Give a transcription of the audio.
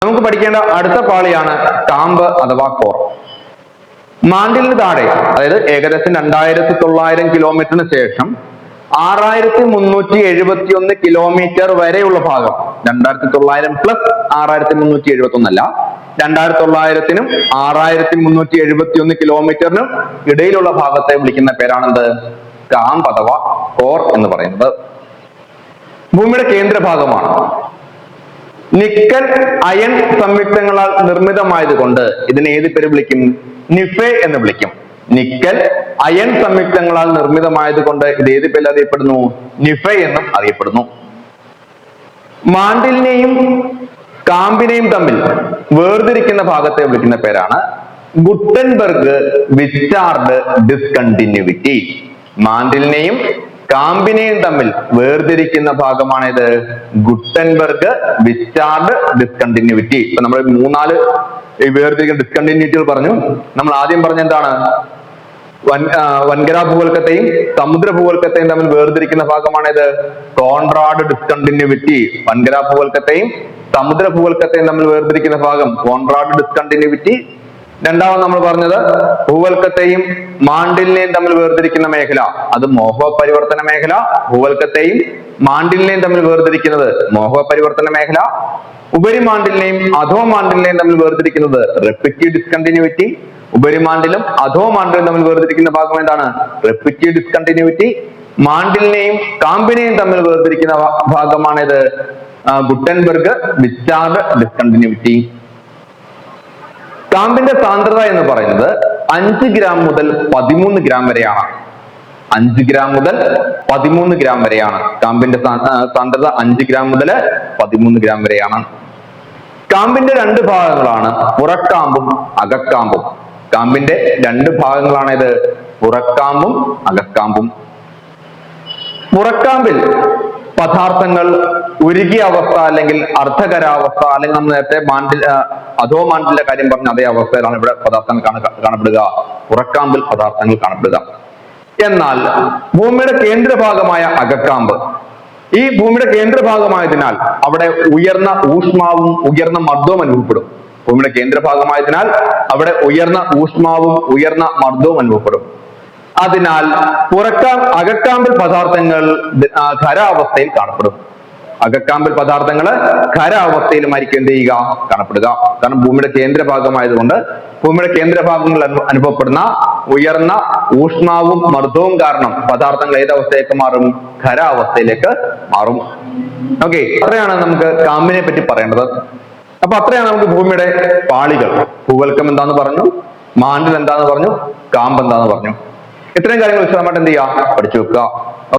നമുക്ക് പഠിക്കേണ്ട അടുത്ത പാളിയാണ് കാമ്പ് അഥവാ കോർ. മാണ്ടിലിന് താഴെ, അതായത് ഏകദേശം 2900 കിലോമീറ്ററിന് ശേഷം 6371 കിലോമീറ്റർ വരെയുള്ള ഭാഗം, 2900 പ്ലസ് 6371 അല്ല, 2900-നും 6371 കിലോമീറ്ററിനും ഇടയിലുള്ള ഭാഗത്തെ വിളിക്കുന്ന പേരാണെന്ത്? കാമ്പ് അഥവാ കോർ എന്ന് പറയുന്നത്. ഭൂമിയുടെ കേന്ദ്രഭാഗമാണ്. നിക്കൽ അയൺ സംയുക്തങ്ങളാൽ നിർമ്മിതമായതുകൊണ്ട് ഇതിനെ ഏത് പേര് വിളിക്കും? നിഫെ എന്ന് വിളിക്കും. നിക്കൽ അയൺ സംയുക്തങ്ങളാൽ നിർമ്മിതമായതുകൊണ്ട് ഇത് ഏത് പേരിൽ അറിയപ്പെടുന്നു? നിഫെ എന്നും അറിയപ്പെടുന്നു. മാണ്ടിലിനെയും കാമ്പിനെയും തമ്മിൽ വേർതിരിക്കുന്ന ഭാഗത്തെ വിളിക്കുന്ന പേരാണ് ഗുട്ടൻബർഗ് വിച്ചാർഡ് ഡിസ്കണ്ടിന്യൂവിറ്റി. മാണ്ടിലിനെയും കാമ്പിനെയും തമ്മിൽ വേർതിരിക്കുന്ന ഭാഗമാണിത് ഗുട്ടൻബർഗ് വിച്ചാർഡ് ഡിസ്കണ്ടിന്യൂവിറ്റി. ഇപ്പൊ നമ്മൾ 3-4 വേർതിരിക്കുന്ന ഡിസ്കണ്ടിന്യൂറ്റികൾ പറഞ്ഞു. നമ്മൾ ആദ്യം പറഞ്ഞ എന്താണ്? വൻകര ഭൂവൽക്കത്തെയും സമുദ്ര ഭൂവൽക്കത്തെയും തമ്മിൽ വേർതിരിക്കുന്ന ഭാഗമാണിത് കോൺറാഡ് ഡിസ്കണ്ടിന്യൂവിറ്റി. വൻകര ഭൂവൽക്കത്തെയും സമുദ്ര ഭൂവൽക്കത്തെയും തമ്മിൽ വേർതിരിക്കുന്ന ഭാഗം കോൺറാഡ് ഡിസ്കണ്ടിന്യൂവിറ്റി. രണ്ടാമത് നമ്മൾ പറഞ്ഞത് ഭൂവൽക്കത്തെയും മാണ്ടിലിനെയും തമ്മിൽ വേർതിരിക്കുന്ന മേഖല, അത് മോഹ പരിവർത്തന മേഖല. ഭൂവൽക്കത്തെയും മാണ്ടിലിനെയും തമ്മിൽ വേർതിരിക്കുന്നത് മോഹ പരിവർത്തന മേഖല. ഉപരിമാണ്ടിലിനെയും അധോ മാണ്ടിലിനെയും തമ്മിൽ വേർതിരിക്കുന്നത് റെപ്പിറ്റീവ് ഡിസ്കണ്ടിന്യൂവിറ്റി. ഉപരിമാണ്ടിലും അധോ മാണ്ടിലും തമ്മിൽ വേർതിരിക്കുന്ന ഭാഗം എന്താണ്? റെപ്പിറ്റീവ് ഡിസ്കണ്ടിന്യൂവിറ്റി. മാണ്ടിലിനെയും കാമ്പിനെയും തമ്മിൽ വേർതിരിക്കുന്ന ഭാഗമാണിത് ഗുട്ടൻബർഗ് വിച്ചാർഡ് ഡിസ്കണ്ടിന്യൂവിറ്റി. കാമ്പിന്റെ സാന്ദ്രത എന്ന് പറയുന്നത് 5 ഗ്രാം മുതൽ 13 ഗ്രാം വരെയാണ്. 5 ഗ്രാം മുതൽ 13 ഗ്രാം വരെയാണ് കാമ്പിന്റെ സാന്ദ്രത. 5 ഗ്രാം മുതൽ 13 ഗ്രാം വരെയാണ്. കാമ്പിന്റെ 2 ഭാഗങ്ങളാണ് പുറക്കാമ്പും അകക്കാമ്പും. കാമ്പിന്റെ 2 ഭാഗങ്ങളാണ് ഇത് പുറക്കാമ്പും അകക്കാമ്പും. പുറക്കാമ്പിൽ പദാർത്ഥങ്ങൾ ഉരുകിയ അവസ്ഥ അല്ലെങ്കിൽ അർദ്ധഖരാവസ്ഥ, അല്ലെങ്കിൽ നമ്മൾ നേരത്തെ അധോ മാണ്ടിലെ കാര്യം പറഞ്ഞ അതേ അവസ്ഥയിലാണ് ഇവിടെ പദാർത്ഥങ്ങൾ കാണപ്പെടുക. പുറക്കാമ്പിൽ പദാർത്ഥങ്ങൾ കാണപ്പെടുക. എന്നാൽ ഭൂമിയുടെ കേന്ദ്രഭാഗമായ അകക്കാമ്പ്, ഈ ഭൂമിയുടെ കേന്ദ്രഭാഗമായതിനാൽ അവിടെ ഉയർന്ന ഊഷ്മാവും ഉയർന്ന മർദ്ദവും അനുഭവപ്പെടും. ഭൂമിയുടെ കേന്ദ്രഭാഗമായതിനാൽ അവിടെ ഉയർന്ന ഊഷ്മാവും ഉയർന്ന മർദ്ദവും അനുഭവപ്പെടും. അതിനാൽ അകക്കാമ്പിൽ പദാർത്ഥങ്ങൾ ഖരാവസ്ഥയിൽ കാണപ്പെടും. അകക്കാമ്പിൽ പദാർത്ഥങ്ങൾ ഖരാവസ്ഥയിലുമായിരിക്കും എന്ത് ചെയ്യുക? കാണപ്പെടുക. കാരണം ഭൂമിയുടെ കേന്ദ്രഭാഗമായതുകൊണ്ട് ഭൂമിയുടെ കേന്ദ്രഭാഗങ്ങളിൽ അനുഭവപ്പെടുന്ന ഉയർന്ന ഊഷ്മാവും മർദ്ദവും കാരണം പദാർത്ഥങ്ങൾ ഏതവസ്ഥയിലേക്ക് മാറും? ഖരാവസ്ഥയിലേക്ക് മാറും. ഓക്കെ, അത്രയാണ് നമുക്ക് കാമ്പിനെ പറ്റി പറയേണ്ടത്. അപ്പൊ അത്രയാണ് നമുക്ക് ഭൂമിയുടെ പാളികൾ. ഭൂവൽക്കം എന്താന്ന് പറഞ്ഞു, മാണ്ടിൽ എന്താന്ന് പറഞ്ഞു, കാമ്പ് എന്താന്ന് പറഞ്ഞു. ഇത്രയും കാര്യങ്ങൾ വിശദമായിട്ട് എന്ത് ചെയ്യുക? പഠിച്ചു വെക്കുക.